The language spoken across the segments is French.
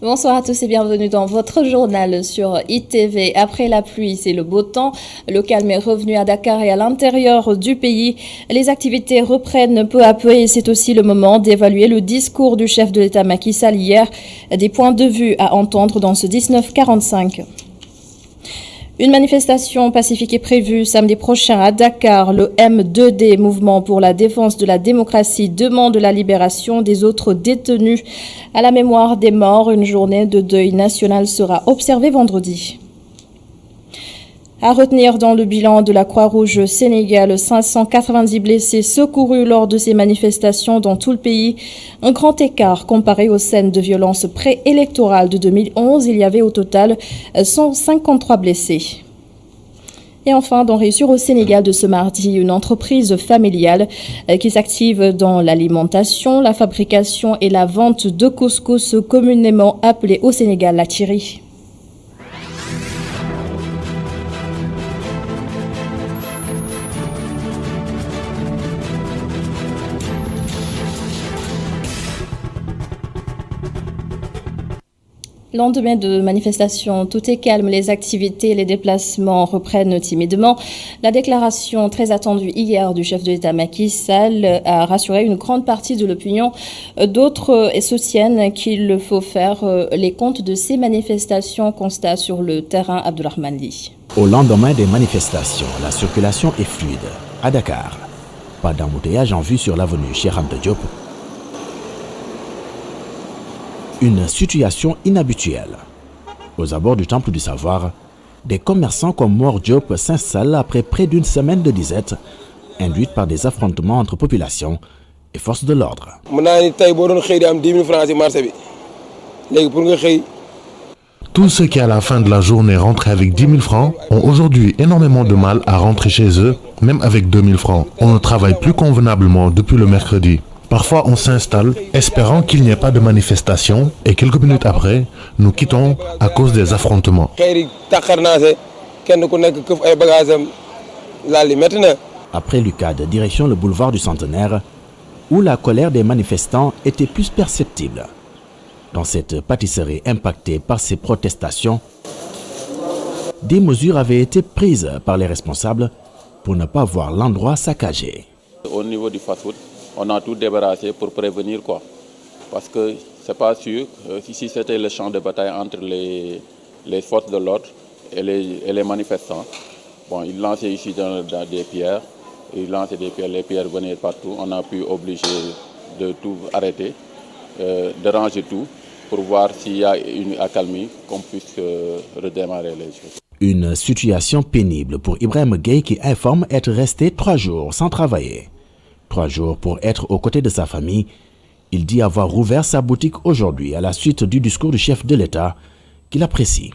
Bonsoir à tous et bienvenue dans votre journal sur ITV. Après la pluie, c'est le beau temps. Le calme est revenu à Dakar et à l'intérieur du pays. Les activités reprennent peu à peu et c'est aussi le moment d'évaluer le discours du chef de l'État Macky Sall hier. Des points de vue à entendre dans ce 1945. Une manifestation pacifique est prévue samedi prochain à Dakar. Le M2D, Mouvement pour la défense de la démocratie, demande la libération des autres détenus. À la mémoire des morts, une journée de deuil national sera observée vendredi. À retenir dans le bilan de la Croix-Rouge Sénégal, 590 blessés secourus lors de ces manifestations dans tout le pays. Un grand écart comparé aux scènes de violence préélectorales de 2011. Il y avait au total 153 blessés. Et enfin, dans Réussir au Sénégal de ce mardi, une entreprise familiale qui s'active dans l'alimentation, la fabrication et la vente de couscous communément appelé au Sénégal la tiri. Lendemain de manifestation, tout est calme, les activités et les déplacements reprennent timidement. La déclaration très attendue hier du chef de l'État Macky Sall a rassuré une grande partie de l'opinion. D'autres soutiennent qu'il faut faire les comptes de ces manifestations, constat sur le terrain Abdourahmane Ly. Au lendemain des manifestations, la circulation est fluide. À Dakar, pas d'embouteillage en vue sur l'avenue Cheikh Anta Diop. Une situation inhabituelle. Aux abords du Temple du Savoir, des commerçants comme Mor Diop s'installent après près d'une semaine de disette, induite par des affrontements entre population et forces de l'ordre. Tous ceux qui à la fin de la journée rentraient avec 10 000 francs ont aujourd'hui énormément de mal à rentrer chez eux, même avec 2 000 francs. On ne travaille plus convenablement depuis le mercredi. Parfois, on s'installe, espérant qu'il n'y ait pas de manifestation, et quelques minutes après, nous quittons à cause des affrontements. Après l'UCAD, direction le boulevard du Centenaire, où la colère des manifestants était plus perceptible. Dans cette pâtisserie impactée par ces protestations, des mesures avaient été prises par les responsables pour ne pas voir l'endroit saccagé. Au niveau du fast-food, on a tout débarrassé pour prévenir quoi. Parce que c'est pas sûr, si c'était le champ de bataille entre les forces de l'ordre et les manifestants. Bon, ils lançaient ici dans des pierres, les pierres venaient partout. On a pu obliger de tout arrêter, de ranger tout pour voir s'il y a une accalmie, qu'on puisse redémarrer les choses. Une situation pénible pour Ibrahim Gueye qui informe être resté 3 jours sans travailler. 3 jours pour être aux côtés de sa famille. Il dit avoir rouvert sa boutique aujourd'hui à la suite du discours du chef de l'État qu'il apprécie.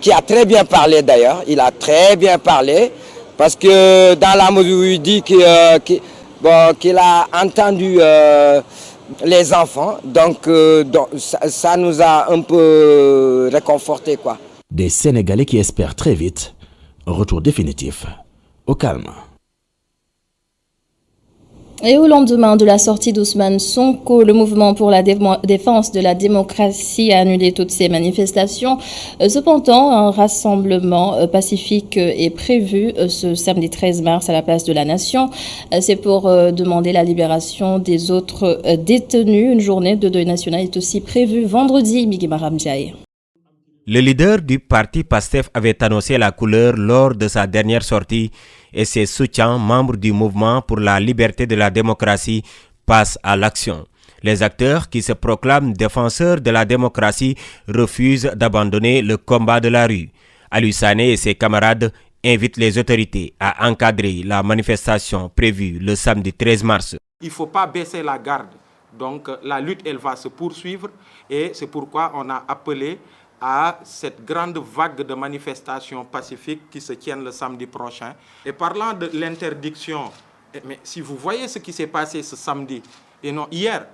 Qui a très bien parlé d'ailleurs, il a très bien parlé parce que dans la mesure où il dit qu'il a entendu les enfants, donc ça nous a un peu réconforté quoi. Des Sénégalais qui espèrent très vite un retour définitif au calme. Et au lendemain de la sortie d'Ousmane Sonko, le mouvement pour la défense de la démocratie a annulé toutes ces manifestations. Cependant, un rassemblement pacifique est prévu ce samedi 13 mars à la place de la Nation. C'est pour demander la libération des autres détenus. Une journée de deuil national est aussi prévue vendredi, Migui Maram Ndiaye. Le leader du parti PASTEF avait annoncé la couleur lors de sa dernière sortie et ses soutiens, membres du mouvement pour la liberté de la démocratie, passent à l'action. Les acteurs qui se proclament défenseurs de la démocratie refusent d'abandonner le combat de la rue. Aliou Sané et ses camarades invitent les autorités à encadrer la manifestation prévue le samedi 13 mars. Il ne faut pas baisser la garde. Donc la lutte, elle va se poursuivre et c'est pourquoi on a appelé à cette grande vague de manifestations pacifiques qui se tiennent le samedi prochain. Et parlant de l'interdiction, mais si vous voyez ce qui s'est passé ce samedi, et non hier,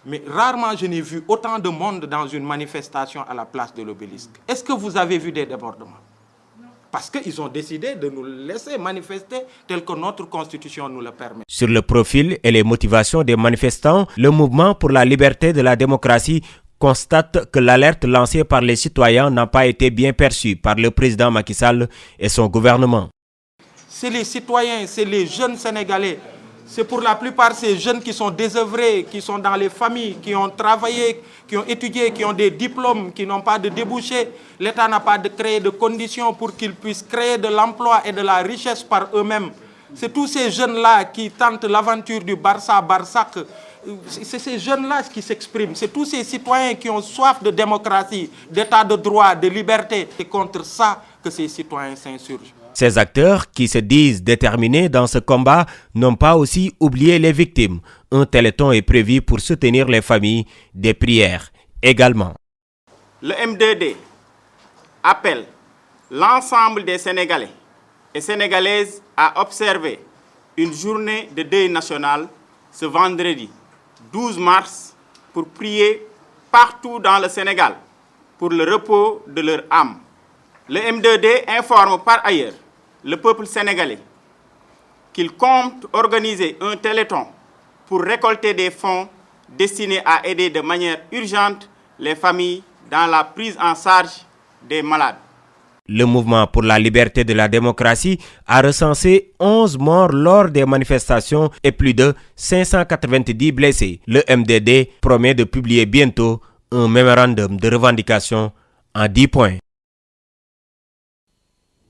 mais rarement je n'ai vu autant de monde dans une manifestation à la place de l'Obélisque. Est-ce que vous avez vu des débordements? Parce qu'ils ont décidé de nous laisser manifester tel que notre constitution nous le permet. Sur le profil et les motivations des manifestants, le mouvement pour la liberté de la démocratie constate que l'alerte lancée par les citoyens n'a pas été bien perçue par le président Macky Sall et son gouvernement. C'est les citoyens, c'est les jeunes Sénégalais. C'est pour la plupart ces jeunes qui sont désœuvrés, qui sont dans les familles, qui ont travaillé, qui ont étudié, qui ont des diplômes, qui n'ont pas de débouchés. L'État n'a pas créé de conditions pour qu'ils puissent créer de l'emploi et de la richesse par eux-mêmes. C'est tous ces jeunes-là qui tentent l'aventure du Barça-Barsac. C'est ces jeunes-là qui s'expriment. C'est tous ces citoyens qui ont soif de démocratie, d'état de droit, de liberté. C'est contre ça que ces citoyens s'insurgent. Ces acteurs qui se disent déterminés dans ce combat n'ont pas aussi oublié les victimes. Un téléthon est prévu pour soutenir les familles, des prières également. Le M2D appelle l'ensemble des Sénégalais et Sénégalaises à observer une journée de deuil national ce vendredi 12 mars pour prier partout dans le Sénégal pour le repos de leur âme. Le M2D informe par ailleurs le peuple sénégalais qu'il compte organiser un téléthon pour récolter des fonds destinés à aider de manière urgente les familles dans la prise en charge des malades. Le mouvement pour la liberté de la démocratie a recensé 11 morts lors des manifestations et plus de 590 blessés. Le MDD promet de publier bientôt un mémorandum de revendication en 10 points.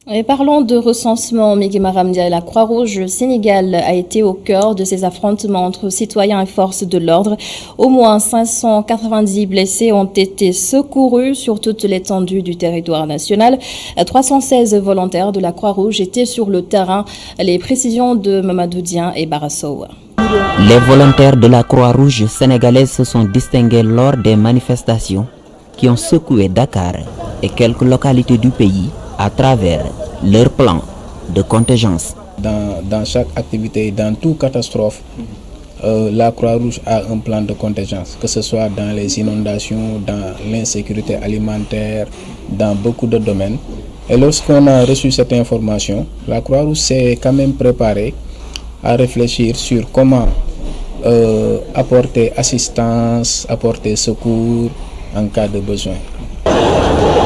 Et parlons de recensement, Miguel Maramdia, la Croix-Rouge Sénégal a été au cœur de ces affrontements entre citoyens et forces de l'ordre. Au moins 590 blessés ont été secourus sur toute l'étendue du territoire national. 316 volontaires de la Croix-Rouge étaient sur le terrain. Les précisions de Mamadou Dian et Barasso. Les volontaires de la Croix-Rouge sénégalaise se sont distingués lors des manifestations qui ont secoué Dakar et quelques localités du pays à travers leur plan de contingence. Dans chaque activité, dans toute catastrophe, la Croix-Rouge a un plan de contingence, que ce soit dans les inondations, dans l'insécurité alimentaire, dans beaucoup de domaines. Et lorsqu'on a reçu cette information, la Croix-Rouge s'est quand même préparée à réfléchir sur comment apporter assistance, apporter secours en cas de besoin.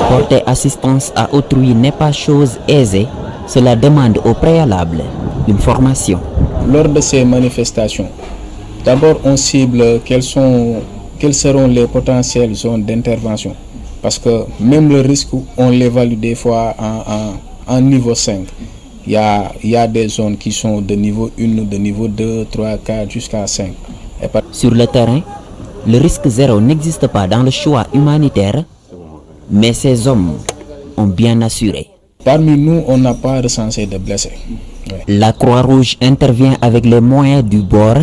Porter assistance à autrui n'est pas chose aisée, cela demande au préalable une formation. Lors de ces manifestations, d'abord on cible quelles seront les potentielles zones d'intervention. Parce que même le risque, on l'évalue des fois en niveau 5. Il y a des zones qui sont de niveau 1, de niveau 2, 3, 4 jusqu'à 5. Sur le terrain, le risque zéro n'existe pas dans le choix humanitaire, mais ces hommes ont bien assuré. Parmi nous, on n'a pas recensé de blessés. Ouais. La Croix-Rouge intervient avec les moyens du bord,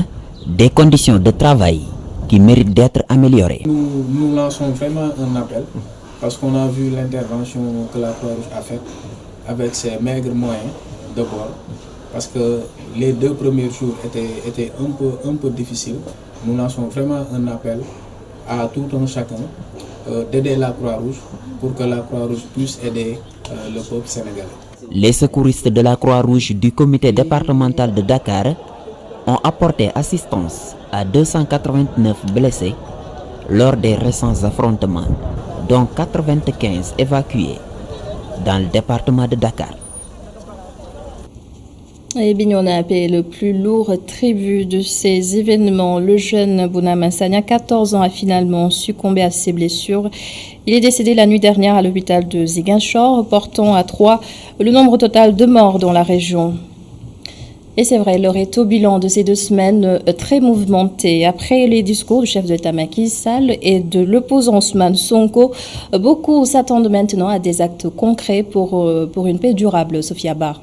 des conditions de travail qui méritent d'être améliorées. Nous lançons vraiment un appel parce qu'on a vu l'intervention que la Croix-Rouge a faite avec ses maigres moyens de bord. Parce que les 2 premiers jours étaient un peu difficiles. Nous lançons vraiment un appel à tout un chacun d'aider la Croix-Rouge pour que la Croix-Rouge puisse aider le peuple sénégalais. Les secouristes de la Croix-Rouge du comité départemental de Dakar ont apporté assistance à 289 blessés lors des récents affrontements, dont 95 évacués dans le département de Dakar. Et Bignona a payé le plus lourd tribut de ces événements. Le jeune Bounama Sagna, 14 ans, a finalement succombé à ses blessures. Il est décédé la nuit dernière à l'hôpital de Ziguinchor, portant à 3 le nombre total de morts dans la région. Et c'est vrai, l'heure est au bilan de ces 2 semaines très mouvementées. Après les discours du chef de l'État Macky Sall et de l'opposant Ousmane Sonko, beaucoup s'attendent maintenant à des actes concrets pour une paix durable. Sophia Bar.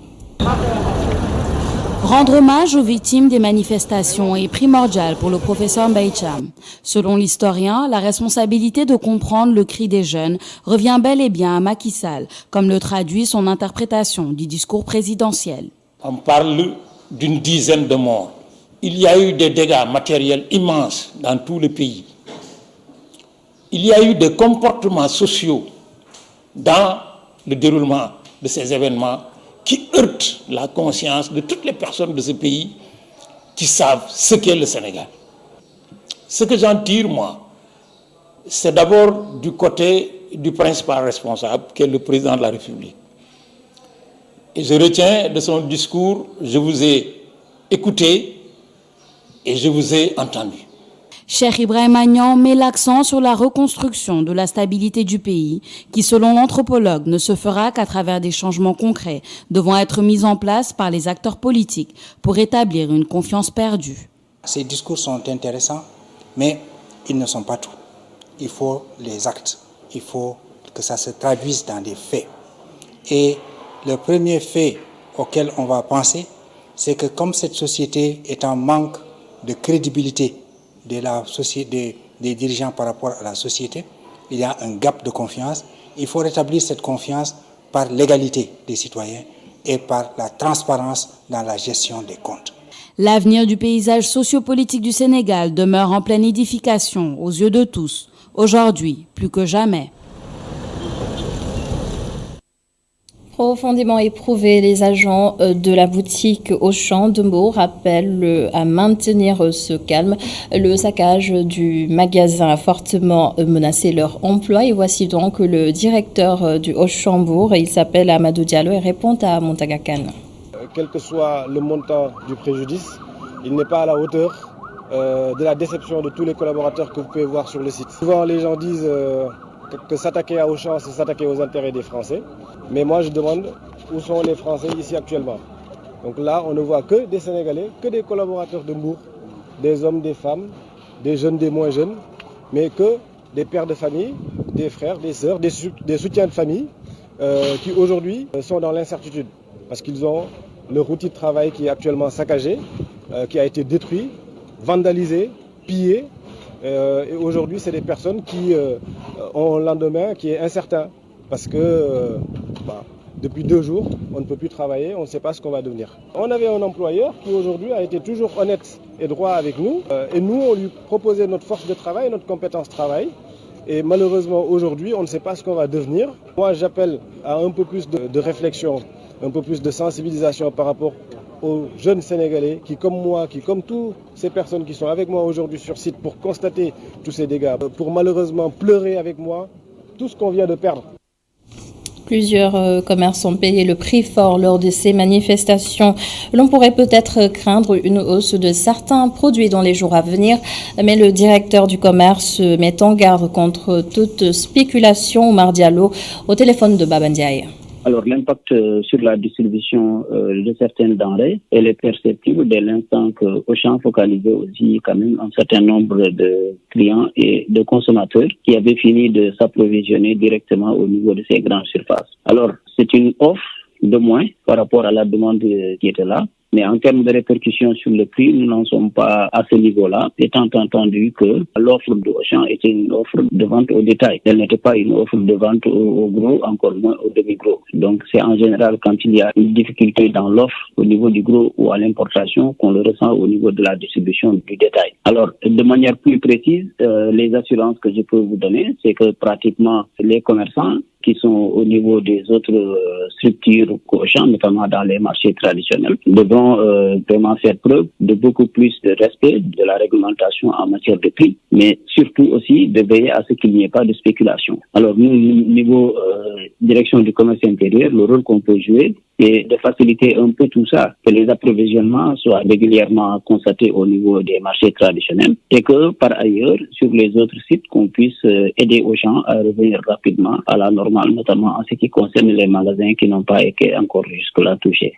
Rendre hommage aux victimes des manifestations est primordial pour le professeur Mbaye Thiam. Selon l'historien, la responsabilité de comprendre le cri des jeunes revient bel et bien à Macky Sall, comme le traduit son interprétation du discours présidentiel. On parle d'une dizaine de morts. Il y a eu des dégâts matériels immenses dans tout le pays. Il y a eu des comportements sociaux dans le déroulement de ces événements qui heurtent la conscience de toutes les personnes de ce pays qui savent ce qu'est le Sénégal. Ce que j'en tire, moi, c'est d'abord du côté du principal responsable, qui est le président de la République. Et je retiens de son discours, je vous ai écouté et je vous ai entendu. Cheikh Ibrahim Agnan met l'accent sur la reconstruction de la stabilité du pays, qui selon l'anthropologue ne se fera qu'à travers des changements concrets devant être mis en place par les acteurs politiques pour établir une confiance perdue. Ces discours sont intéressants, mais ils ne sont pas tout. Il faut les actes, il faut que ça se traduise dans des faits. Et le premier fait auquel on va penser, c'est que comme cette société est en manque de crédibilité de la société, des dirigeants par rapport à la société, il y a un gap de confiance. Il faut rétablir cette confiance par l'égalité des citoyens et par la transparence dans la gestion des comptes. L'avenir du paysage sociopolitique du Sénégal demeure en pleine édification aux yeux de tous, aujourd'hui plus que jamais. Profondément éprouvés, les agents de la boutique Auchan de Mbour appellent à maintenir ce calme. Le saccage du magasin a fortement menacé leur emploi. Et voici donc le directeur du Auchan Mbour. Il s'appelle Amadou Diallo et répond à Montaga Kane. Quel que soit le montant du préjudice, il n'est pas à la hauteur de la déception de tous les collaborateurs que vous pouvez voir sur le site. Souvent les gens disent que s'attaquer à Auchan, c'est s'attaquer aux intérêts des Français. Mais moi, je demande où sont les Français ici actuellement. Donc là, on ne voit que des Sénégalais, que des collaborateurs de Mbour, des hommes, des femmes, des jeunes, des moins jeunes, mais que des pères de famille, des frères, des sœurs, des soutiens de famille qui aujourd'hui sont dans l'incertitude parce qu'ils ont leur outil de travail qui est actuellement saccagé, qui a été détruit, vandalisé, pillé. Et aujourd'hui, c'est des personnes qui ont un lendemain qui est incertain parce que depuis 2 jours, on ne peut plus travailler, on ne sait pas ce qu'on va devenir. On avait un employeur qui aujourd'hui a été toujours honnête et droit avec nous et nous, on lui proposait notre force de travail, notre compétence travail. Et malheureusement, aujourd'hui, on ne sait pas ce qu'on va devenir. Moi, j'appelle à un peu plus de réflexion, un peu plus de sensibilisation par rapport aux jeunes Sénégalais qui, comme moi, qui, comme toutes ces personnes qui sont avec moi aujourd'hui sur site pour constater tous ces dégâts, pour malheureusement pleurer avec moi tout ce qu'on vient de perdre. Plusieurs commerces ont payé le prix fort lors de ces manifestations. L'on pourrait peut-être craindre une hausse de certains produits dans les jours à venir, mais le directeur du commerce met en garde contre toute spéculation. Omar Diallo au téléphone de Baba Ndiaye. Alors l'impact sur la distribution de certaines denrées, elle est perceptible dès l'instant que Auchan focalisait aussi quand même un certain nombre de clients et de consommateurs qui avaient fini de s'approvisionner directement au niveau de ces grandes surfaces. Alors c'est une offre de moins par rapport à la demande qui était là. Mais en termes de répercussions sur le prix, nous n'en sommes pas à ce niveau-là, étant entendu que l'offre de Auchan était une offre de vente au détail. Elle n'était pas une offre de vente au gros, encore moins au demi-gros. Donc c'est en général quand il y a une difficulté dans l'offre au niveau du gros ou à l'importation qu'on le ressent au niveau de la distribution du détail. Alors, de manière plus précise, les assurances que je peux vous donner, c'est que pratiquement les commerçants qui sont au niveau des autres structures qu'Auchan, notamment dans les marchés traditionnels, devront vraiment faire preuve de beaucoup plus de respect de la réglementation en matière de prix, mais surtout aussi de veiller à ce qu'il n'y ait pas de spéculation. Alors nous, au niveau direction du commerce intérieur, le rôle qu'on peut jouer, c'est de faciliter un peu tout ça, que les approvisionnements soient régulièrement constatés au niveau des marchés traditionnels et que par ailleurs, sur les autres sites, qu'on puisse aider Auchan à revenir rapidement à la normale, notamment en ce qui concerne les magasins qui n'ont pas été encore jusque-là touchés.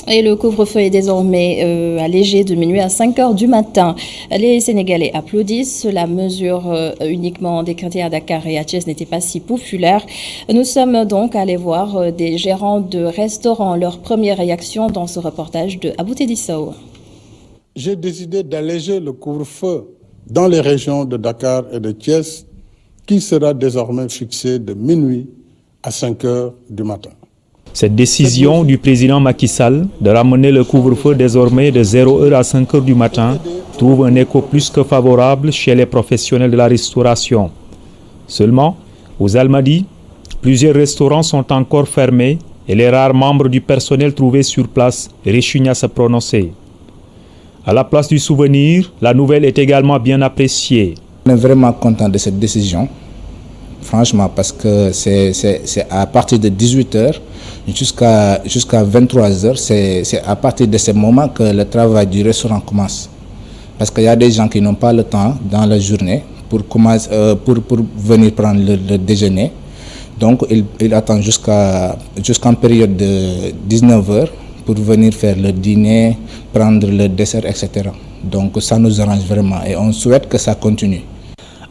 Et le couvre-feu est désormais allégé de minuit à 5 heures du matin. Les Sénégalais applaudissent. La mesure uniquement décrétée à Dakar et à Thiès n'était pas si populaire. Nous sommes donc allés voir des gérants de restaurants. Leur première réaction dans ce reportage de Abou Tedissao. J'ai décidé d'alléger le couvre-feu dans les régions de Dakar et de Thiès qui sera désormais fixé de minuit à 5 heures du matin. Cette décision du président Macky Sall de ramener le couvre-feu désormais de 0h à 5h du matin trouve un écho plus que favorable chez les professionnels de la restauration. Seulement, aux Almadies, plusieurs restaurants sont encore fermés et les rares membres du personnel trouvés sur place réchignent à se prononcer. À la place du souvenir, la nouvelle est également bien appréciée. On est vraiment content de cette décision, franchement, parce que c'est à partir de 18h jusqu'à 23h, c'est à partir de ce moment que le travail du restaurant commence. Parce qu'il y a des gens qui n'ont pas le temps dans la journée pour venir prendre le déjeuner. Donc, ils attendent jusqu'en période de 19h pour venir faire le dîner, prendre le dessert, etc. Donc, ça nous arrange vraiment et on souhaite que ça continue.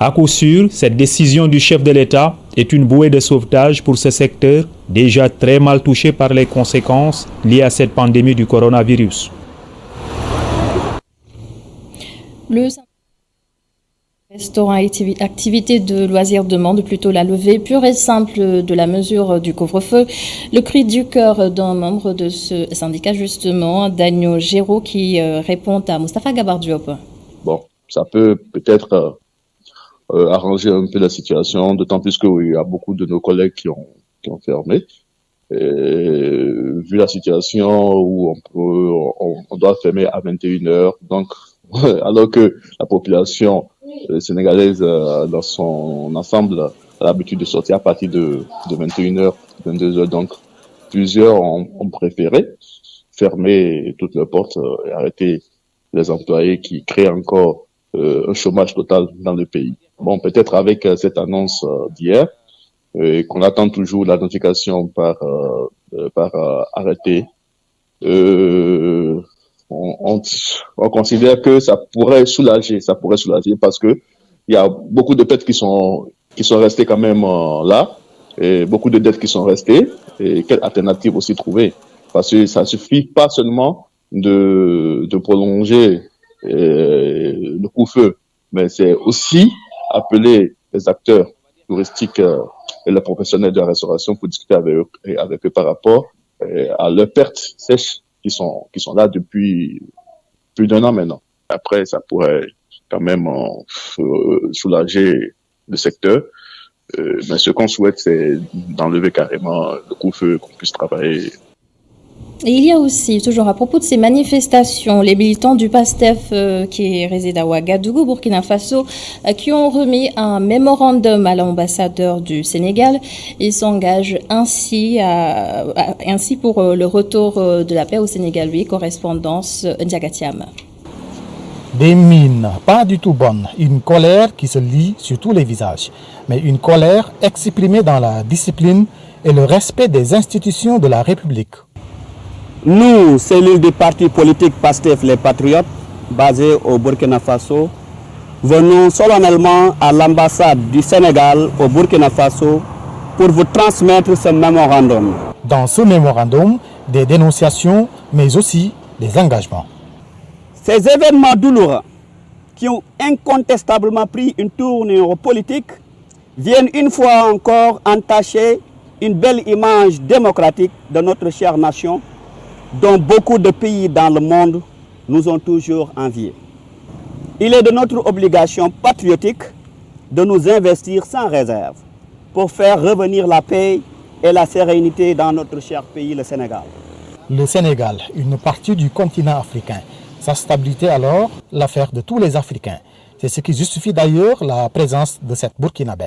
À coup sûr, cette décision du chef de l'État est une bouée de sauvetage pour ce secteur déjà très mal touché par les conséquences liées à cette pandémie du coronavirus. Le restaurant et activité de loisirs demande plutôt la levée pure et simple de la mesure du couvre-feu. Le cri du cœur d'un membre de ce syndicat, justement, Daniel Géraud, qui répond à Moustapha Gabar Diop. Bon, ça peut peut-être arranger un peu la situation, d'autant plus qu'il y a beaucoup de nos collègues qui ont fermé. Et, vu la situation où on doit fermer à 21h, donc alors que la population sénégalaise dans son ensemble a l'habitude de sortir à partir de 21h, 22h, donc plusieurs ont préféré fermer toutes les portes et arrêter les employés qui créent encore un chômage total dans le pays. Bon, peut-être avec cette annonce d'hier, qu'on attend toujours la notification par arrêté, on considère que ça pourrait soulager parce que il y a beaucoup de dettes qui sont restées quand même là, et beaucoup de dettes qui sont restées, et quelle alternative aussi trouver? Parce que ça suffit pas seulement de prolonger le couvre-feu, mais c'est aussi appeler les acteurs touristiques et les professionnels de la restauration pour discuter avec eux par rapport à leurs pertes sèches qui sont là depuis plus d'1 an maintenant. Après, ça pourrait quand même soulager le secteur, mais ce qu'on souhaite, c'est d'enlever carrément le couvre-feu, qu'on puisse travailler. Et il y a aussi, toujours à propos de ces manifestations, les militants du PASTEF qui résident à Ouagadougou, Burkina Faso, qui ont remis un mémorandum à l'ambassadeur du Sénégal. Ils s'engagent ainsi pour le retour de la paix au Sénégal. Oui, correspondance Ndiagatiam. Des mines pas du tout bonnes, une colère qui se lit sur tous les visages, mais une colère exprimée dans la discipline et le respect des institutions de la République. Nous, cellule du parti politique PASTEF Les Patriotes, basé au Burkina Faso, venons solennellement à l'ambassade du Sénégal au Burkina Faso pour vous transmettre ce mémorandum. Dans ce mémorandum, des dénonciations, mais aussi des engagements. Ces événements douloureux, qui ont incontestablement pris une tournure politique, viennent une fois encore entacher une belle image démocratique de notre chère nation, dont beaucoup de pays dans le monde nous ont toujours enviés. Il est de notre obligation patriotique de nous investir sans réserve pour faire revenir la paix et la sérénité dans notre cher pays, le Sénégal. Le Sénégal, une partie du continent africain. Sa stabilité alors, l'affaire de tous les Africains. C'est ce qui justifie d'ailleurs la présence de cette Burkinabé.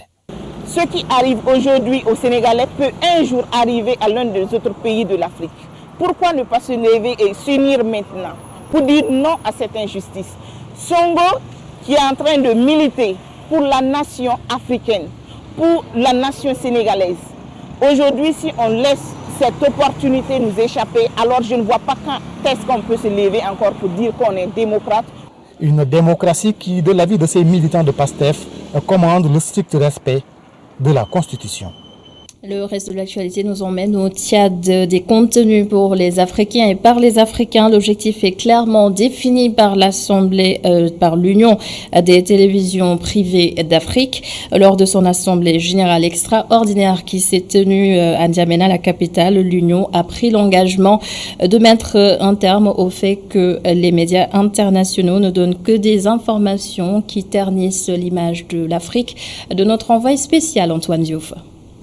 Ce qui arrive aujourd'hui au Sénégalais peut un jour arriver à l'un des autres pays de l'Afrique. Pourquoi ne pas se lever et s'unir maintenant pour dire non à cette injustice? Songo, qui est en train de militer pour la nation africaine, pour la nation sénégalaise. Aujourd'hui, si on laisse cette opportunité nous échapper, alors je ne vois pas quand est-ce qu'on peut se lever encore pour dire qu'on est démocrate. Une démocratie qui, de l'avis de ces militants de PASTEF, commande le strict respect de la Constitution. Le reste de l'actualité nous emmène au Tchad, des contenus pour les Africains et par les Africains. L'objectif est clairement défini par l'Assemblée, par l'Union des télévisions privées d'Afrique lors de son Assemblée générale extraordinaire qui s'est tenue à N'Djamena, la capitale. L'Union a pris l'engagement de mettre un terme au fait que les médias internationaux ne donnent que des informations qui ternissent l'image de l'Afrique. De notre envoyé spécial, Antoine Diouf.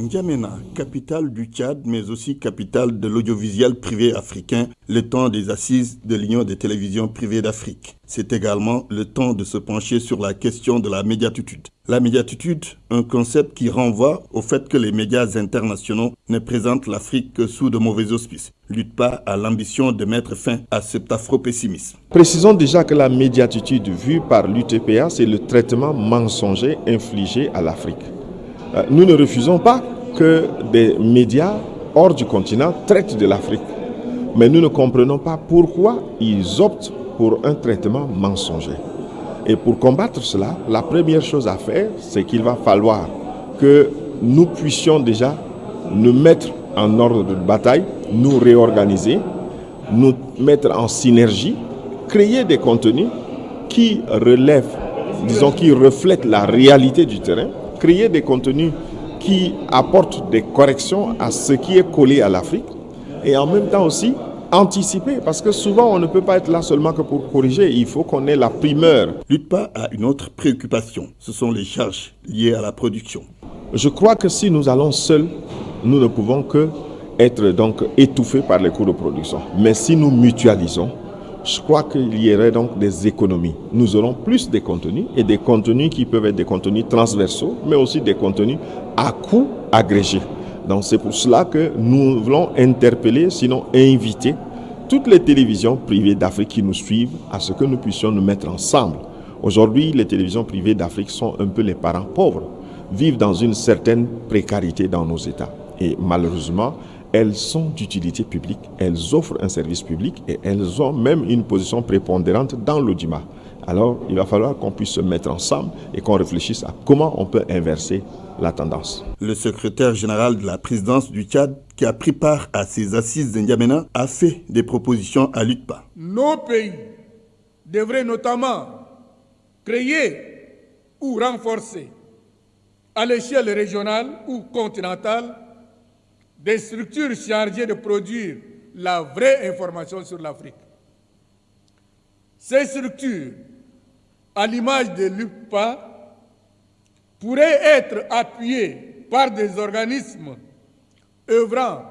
N'Djamena, capitale du Tchad, mais aussi capitale de l'audiovisuel privé africain, le temps des assises de l'Union des télévisions privées d'Afrique. C'est également le temps de se pencher sur la question de la médiatitude. La médiatitude, un concept qui renvoie au fait que les médias internationaux ne présentent l'Afrique que sous de mauvais auspices. L'UTPA a l'ambition de mettre fin à cet afro-pessimisme. Précisons déjà que la médiatitude vue par l'UTPA, c'est le traitement mensonger infligé à l'Afrique. Nous ne refusons pas que des médias hors du continent traitent de l'Afrique. Mais nous ne comprenons pas pourquoi ils optent pour un traitement mensonger. Et pour combattre cela, la première chose à faire, c'est qu'il va falloir que nous puissions déjà nous mettre en ordre de bataille, nous réorganiser, nous mettre en synergie, créer des contenus qui relèvent, disons, qui reflètent la réalité du terrain, créer des contenus qui apportent des corrections à ce qui est collé à l'Afrique et en même temps aussi anticiper, parce que souvent on ne peut pas être là seulement que pour corriger, il faut qu'on ait la primeur. L'UTPA a une autre préoccupation, ce sont les charges liées à la production. Je crois que si nous allons seuls, nous ne pouvons que être donc étouffés par les coûts de production. Mais si nous mutualisons, je crois qu'il y aurait donc des économies. Nous aurons plus de contenus et des contenus qui peuvent être des contenus transversaux, mais aussi des contenus à coût agrégé. Donc c'est pour cela que nous voulons interpeller, sinon inviter toutes les télévisions privées d'Afrique qui nous suivent à ce que nous puissions nous mettre ensemble. Aujourd'hui, les télévisions privées d'Afrique sont un peu les parents pauvres, vivent dans une certaine précarité dans nos États. Et malheureusement, elles sont d'utilité publique, elles offrent un service public et elles ont même une position prépondérante dans l'audimat. Alors, il va falloir qu'on puisse se mettre ensemble et qu'on réfléchisse à comment on peut inverser la tendance. Le secrétaire général de la présidence du Tchad, qui a pris part à ces assises d'N'Djamena, a fait des propositions à l'UTPA. Nos pays devraient notamment créer ou renforcer à l'échelle régionale ou continentale des structures chargées de produire la vraie information sur l'Afrique. Ces structures, à l'image de l'UTPA, pourraient être appuyées par des organismes œuvrant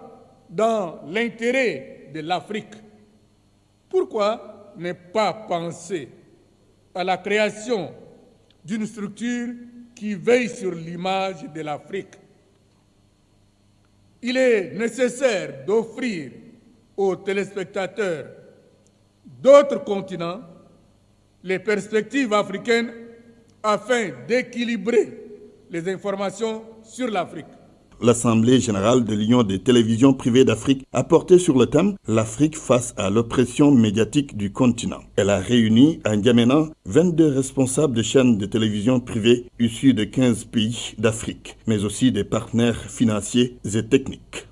dans l'intérêt de l'Afrique. Pourquoi ne pas penser à la création d'une structure qui veille sur l'image de l'Afrique? Il est nécessaire d'offrir aux téléspectateurs d'autres continents les perspectives africaines afin d'équilibrer les informations sur l'Afrique. L'Assemblée générale de l'Union des télévisions privées d'Afrique a porté sur le thème « L'Afrique face à l'oppression médiatique du continent ». Elle a réuni à N'Djamena 22 responsables de chaînes de télévision privées issus de 15 pays d'Afrique, mais aussi des partenaires financiers et techniques.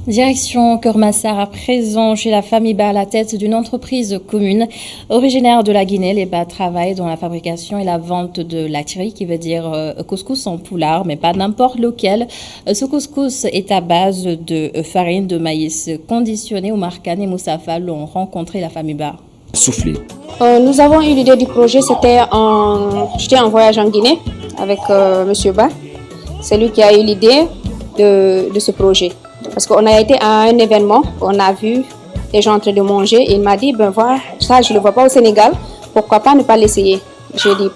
Direction Keur-Massar à présent chez la famille Ba à la tête d'une entreprise commune. Originaire de la Guinée, les Ba travaillent dans la fabrication et la vente de latiri, qui veut dire couscous en poulard, mais pas n'importe lequel. Ce couscous est à base de farine de maïs conditionnée. Oumar Kane et Moussa Fall ont rencontré la famille Ba. Soufflé. Nous avons eu l'idée du projet, j'étais en voyage en Guinée avec Monsieur Ba. C'est lui qui a eu l'idée de ce projet. Parce qu'on a été à un événement, on a vu les gens en train de manger et il m'a dit, ben voilà, ça je ne le vois pas au Sénégal, pourquoi pas ne pas l'essayer? J'ai dit,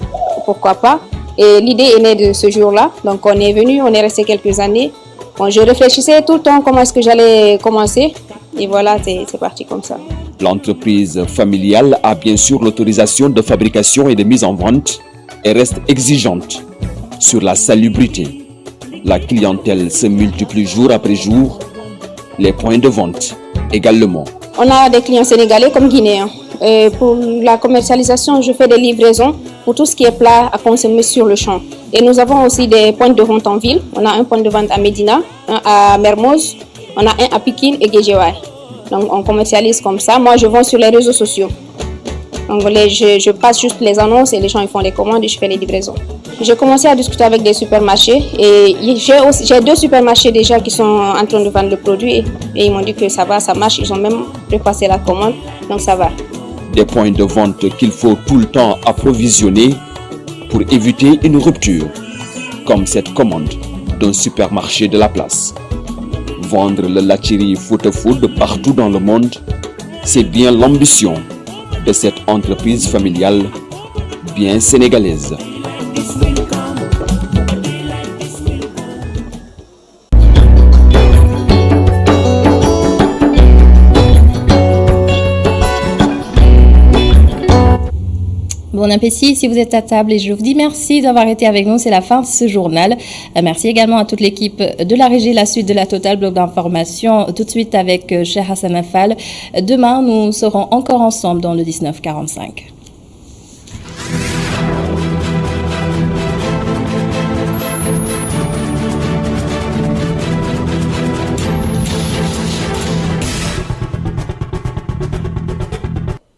pourquoi pas? Et l'idée est née de ce jour-là, donc on est venu, on est resté quelques années. Bon, je réfléchissais tout le temps comment est-ce que j'allais commencer et voilà, c'est parti comme ça. L'entreprise familiale a bien sûr l'autorisation de fabrication et de mise en vente et reste exigeante sur la salubrité. La clientèle se multiplie jour après jour, les points de vente également. On a des clients sénégalais comme guinéens. Et pour la commercialisation, je fais des livraisons pour tout ce qui est plat à consommer sur le champ. Et nous avons aussi des points de vente en ville. On a un point de vente à Médina, un à Mermoz, on a un à Pikine et Guédiawaye. Donc on commercialise comme ça. Moi, je vends sur les réseaux sociaux. Donc je passe juste les annonces et les gens ils font les commandes et je fais les livraisons. J'ai commencé à discuter avec des supermarchés et j'ai 2 supermarchés déjà qui sont en train de vendre le produit et ils m'ont dit que ça va, ça marche. Ils ont même prépassé la commande, donc ça va. Des points de vente qu'il faut tout le temps approvisionner pour éviter une rupture, comme cette commande d'un supermarché de la place. Vendre le Latyri Food Food partout dans le monde, c'est bien l'ambition de cette entreprise familiale bien sénégalaise. Bon appétit si vous êtes à table et je vous dis merci d'avoir été avec nous. C'est la fin de ce journal. Merci également à toute l'équipe de la régie, la suite de la Total Bloc d'information. Tout de suite avec Cheikh Hassan Affal. Demain, nous serons encore ensemble dans le 1945.